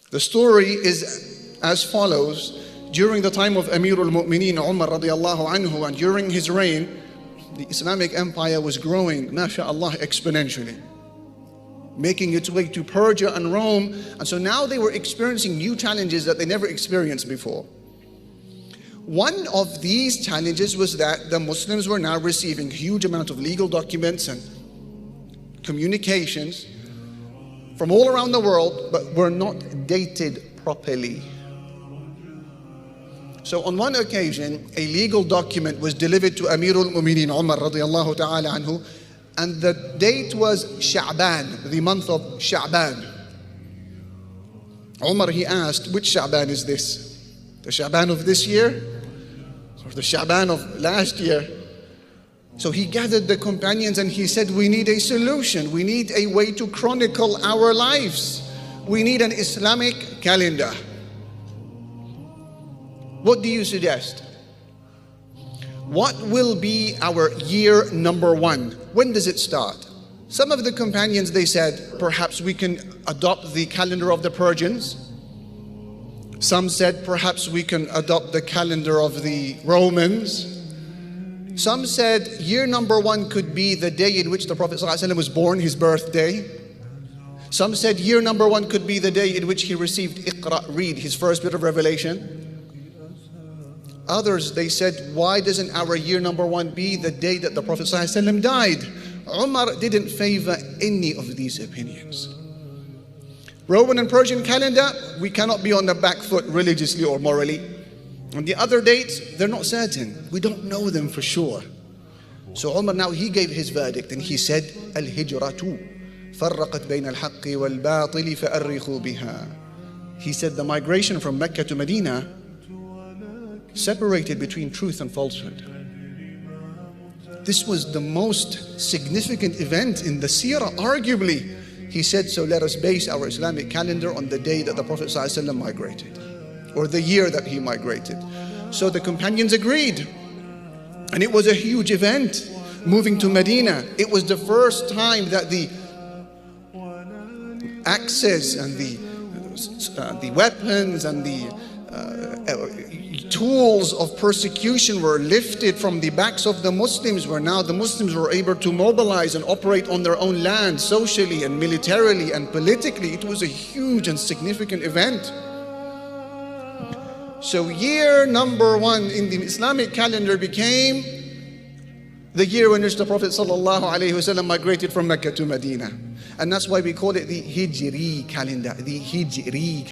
The story is as follows. During the time of Amirul Mu'mineen Umar radiallahu anhu, and during his reign, the Islamic empire was growing, mashallah, exponentially, making its way to Persia and Rome. And so now they were experiencing new challenges that they never experienced before. One of these challenges was that the Muslims were now receiving huge amount of legal documents and communications from all around the world, but were not dated properly. So on one occasion, a legal document was delivered to Amirul Mu'mineen Umar radiallahu ta'ala anhu, and the date was Sha'ban, the month of Sha'ban. Umar, he asked, which Sha'ban is this? The Sha'ban of this year? Or the Sha'ban of last year? So he gathered the companions and he said, we need a solution. We need a way to chronicle our lives. We need an Islamic calendar. What do you suggest? What will be our year number one? When does it start? Some of the companions, they said, perhaps we can adopt the calendar of the Persians. Some said, perhaps we can adopt the calendar of the Romans. Some said, year number one could be the day in which the Prophet ﷺ was born, his birthday. Some said, year number one could be the day in which he received Iqra, read, his first bit of revelation. Others, they said, why doesn't our year number one be the day that the Prophet ﷺ died? Umar didn't favor any of these opinions. Roman and Persian calendar, we cannot be on the back foot religiously or morally. And the other dates, they're not certain. We don't know them for sure. So Umar now, he gave his verdict and he said, Al-Hijratu farraqat bayna al-haqqi wal-batili fa'arrikhu biha. He said the migration from Mecca to Medina separated between truth and falsehood. This was the most significant event in the seerah, arguably. He said, so let us base our Islamic calendar on the day that the Prophet ﷺ migrated, or the year that he migrated. So the companions agreed. And it was a huge event, moving to Medina. It was the first time that the axes and the weapons and the tools of persecution were lifted from the backs of the Muslims, where now the Muslims were able to mobilize and operate on their own land, socially and militarily and politically. It was a huge and significant event. So year number one in the Islamic calendar became the year in which the Prophet ﷺ migrated from Mecca to Medina. And that's why we call it the Hijri calendar, the Hijri